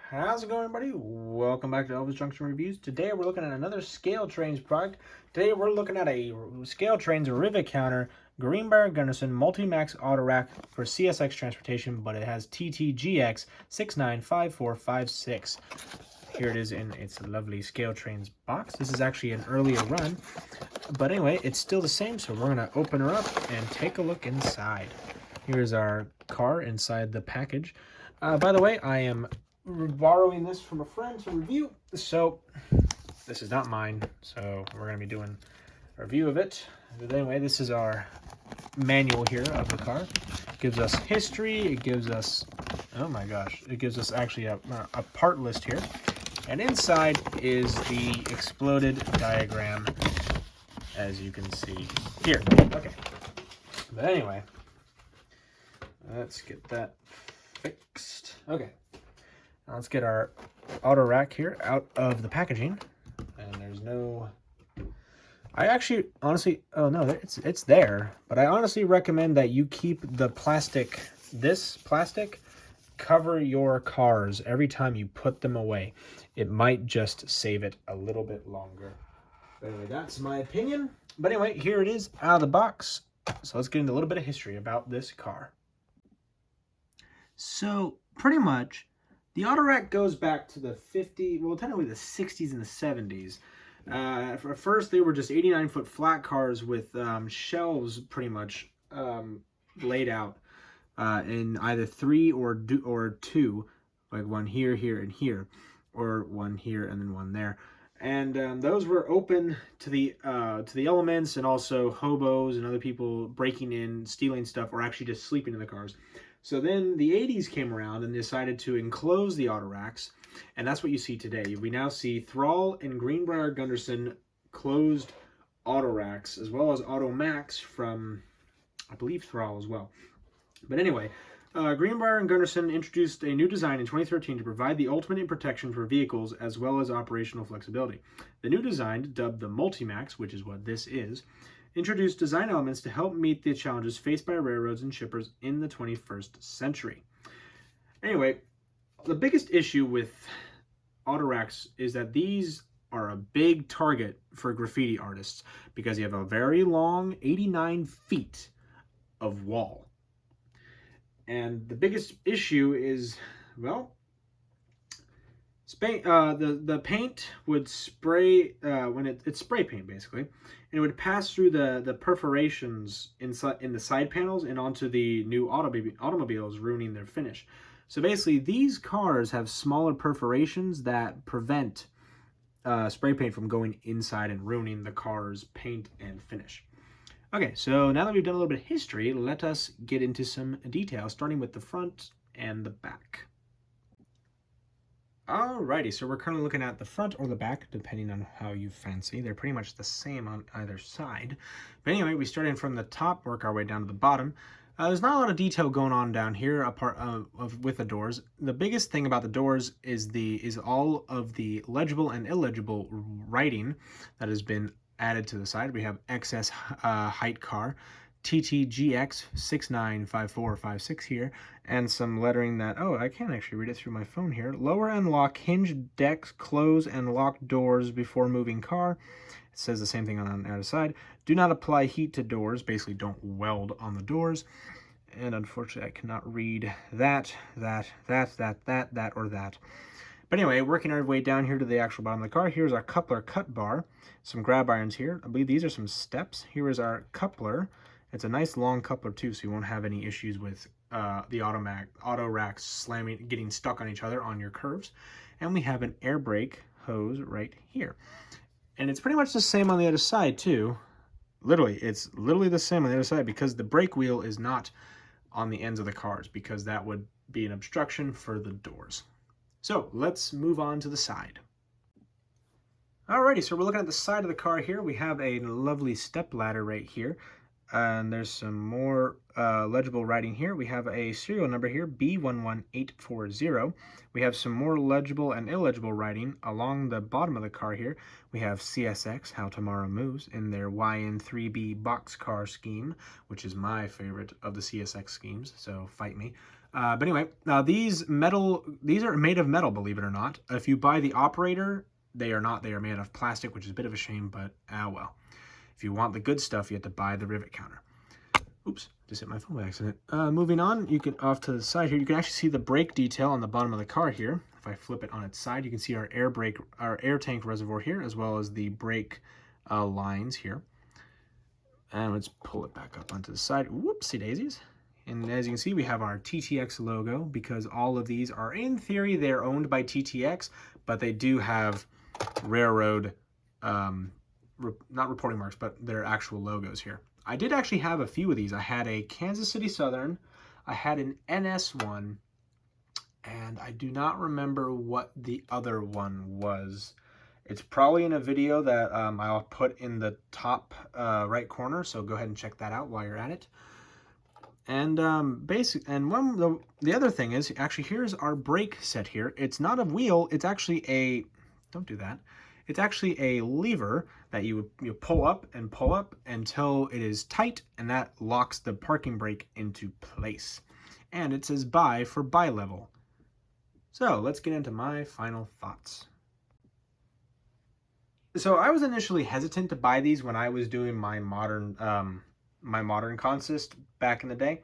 How's it going, everybody? Welcome back to Elvis Junction Reviews. Today we're looking at another ScaleTrains product. Today we're looking at a ScaleTrains rivet counter Greenbrier Gunderson Multi-Max Autorack for CSX transportation, but it has TTGX 695456. Here it is in its lovely ScaleTrains box. This is actually an earlier run, but anyway, it's still the same, so we're going to open her up and take a look inside. Here's our car inside the package. By the way, I am borrowing this from a friend to review, so this is not mine, so we're going to be doing a review of it. But anyway, this is our manual here of the car. It gives us history, it gives us, oh my gosh, it gives us actually a part list here. And inside is the exploded diagram, as you can see here. Okay, but anyway, let's get that fixed. Okay, now let's get our Autorack here out of the packaging. And there's no, I actually honestly, oh no, it's there, but I honestly recommend that you keep the plastic, this plastic, cover your cars every time you put them away. It might just save it a little bit longer. But anyway, that's my opinion. But anyway, here it is out of the box. So let's get into a little bit of history about this car. So pretty much, the Autorack goes back to the 50s, well, technically the 60s and the 70s. At first, they were just 89-foot flat cars with shelves pretty much laid out in either 3 or 2, like one here, here, and here, or one here and then one there. And those were open to the elements, and also hobos and other people breaking in, stealing stuff, or actually just sleeping in the cars. So then the 80s came around and decided to enclose the Autoracks, and that's what you see today. We now see Thrall and Greenbrier Gunderson closed Autoracks, as well as Automax from, I believe, Thrall as well. But anyway, Greenbrier and Gunderson introduced a new design in 2013 to provide the ultimate in protection for vehicles as well as operational flexibility. The new design, dubbed the Multi-Max, which is what this is, introduced design elements to help meet the challenges faced by railroads and shippers in the 21st century. Anyway, the biggest issue with Autoracks is that these are a big target for graffiti artists because you have a very long 89 feet of wall. And the biggest issue is, well, the paint would spray when it's spray paint basically, and it would pass through the perforations in the side panels and onto the new automobiles, ruining their finish. So basically, these cars have smaller perforations that prevent spray paint from going inside and ruining the car's paint and finish. Okay, so now that we've done a little bit of history, let us get into some details, starting with the front and the back. Alrighty, so we're currently looking at the front or the back, depending on how you fancy. They're pretty much the same on either side. But anyway, we started from the top, work our way down to the bottom. There's not a lot of detail going on down here apart with the doors. The biggest thing about the doors is all of the legible and illegible writing that has been added to the side. We have excess height car, TTGX 695456 here, and some lettering that, oh, I can't actually read it through my phone here. Lower and lock hinge decks, close and lock doors before moving car. It says the same thing on the other side. Do not apply heat to doors, basically don't weld on the doors. And unfortunately, I cannot read that, or that. But anyway, working our way down here to the actual bottom of the car, here's our coupler cut bar, some grab irons here. I believe these are some steps. Here is our coupler. It's a nice long coupler too, so you won't have any issues with the Autoracks slamming, getting stuck on each other on your curves. And we have an air brake hose right here. And it's pretty much the same on the other side too. It's literally the same on the other side, because the brake wheel is not on the ends of the cars, because that would be an obstruction for the doors. So let's move on to the side. Alrighty, so we're looking at the side of the car here. We have a lovely step ladder right here. And there's some more legible writing here. We have a serial number here, B11840. We have some more legible and illegible writing along the bottom of the car here. We have CSX, How Tomorrow Moves, in their YN3B boxcar scheme, which is my favorite of the CSX schemes, so fight me. But anyway, now these are made of metal, believe it or not. If you buy the operator, they are not. They are made of plastic, which is a bit of a shame, but well. If you want the good stuff, you have to buy the rivet counter. Oops, just hit my phone by accident. Moving on, you can, off to the side here, you can actually see the brake detail on the bottom of the car here. If I flip it on its side, you can see our air tank reservoir here, as well as the brake lines here. And let's pull it back up onto the side. Whoopsie daisies. And as you can see, we have our TTX logo, because all of these are, in theory, they're owned by TTX, but they do have railroad, not reporting marks, but their actual logos here. I did actually have a few of these. I had a Kansas City Southern, I had an NS one, and I do not remember what the other one was. It's probably in a video that I'll put in the top right corner, so go ahead and check that out while you're at it. And the other thing is, actually, here's our brake set here. It's not a wheel, it's actually a, don't do that. It's actually a lever that you pull up until it is tight, and that locks the parking brake into place. And it says buy for bi-level. So let's get into my final thoughts. So I was initially hesitant to buy these when I was doing my modern consist back in the day,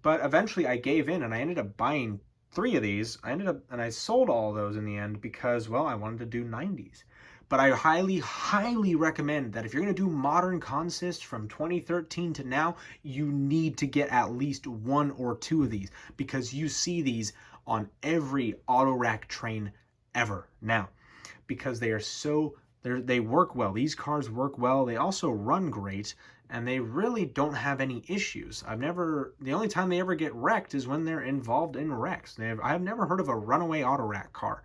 but eventually I gave in and I ended up buying 3 of these. I sold all of those in the end because, well, I wanted to do 90s. But I highly recommend that if you're going to do modern consist from 2013 to now, you need to get at least 1 or 2 of these, because you see these on every Autorack train ever now, because they work well. These cars work well. They also run great, and they really don't have any issues. The only time they ever get wrecked is when they're involved in wrecks. I have never heard of a runaway Autorack car.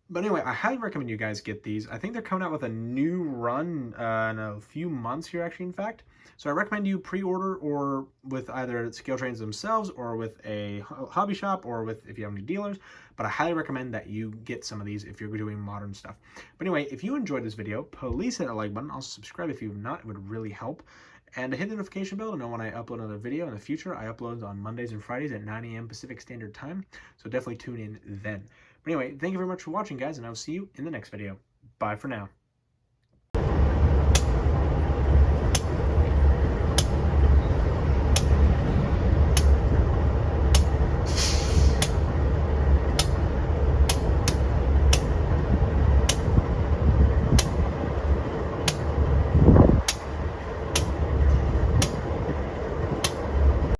But anyway, I highly recommend you guys get these. I think they're coming out with a new run in a few months here, actually, in fact. So I recommend you pre-order, or with either ScaleTrains themselves, or with a hobby shop, or if you have any dealers. But I highly recommend that you get some of these if you're doing modern stuff. But anyway, if you enjoyed this video, please hit that like button. Also subscribe if you've not. It would really help. And hit the notification bell to know when I upload another video in the future. I upload on Mondays and Fridays at 9 a.m. Pacific Standard Time. So definitely tune in then. But anyway, thank you very much for watching, guys, and I'll see you in the next video. Bye for now.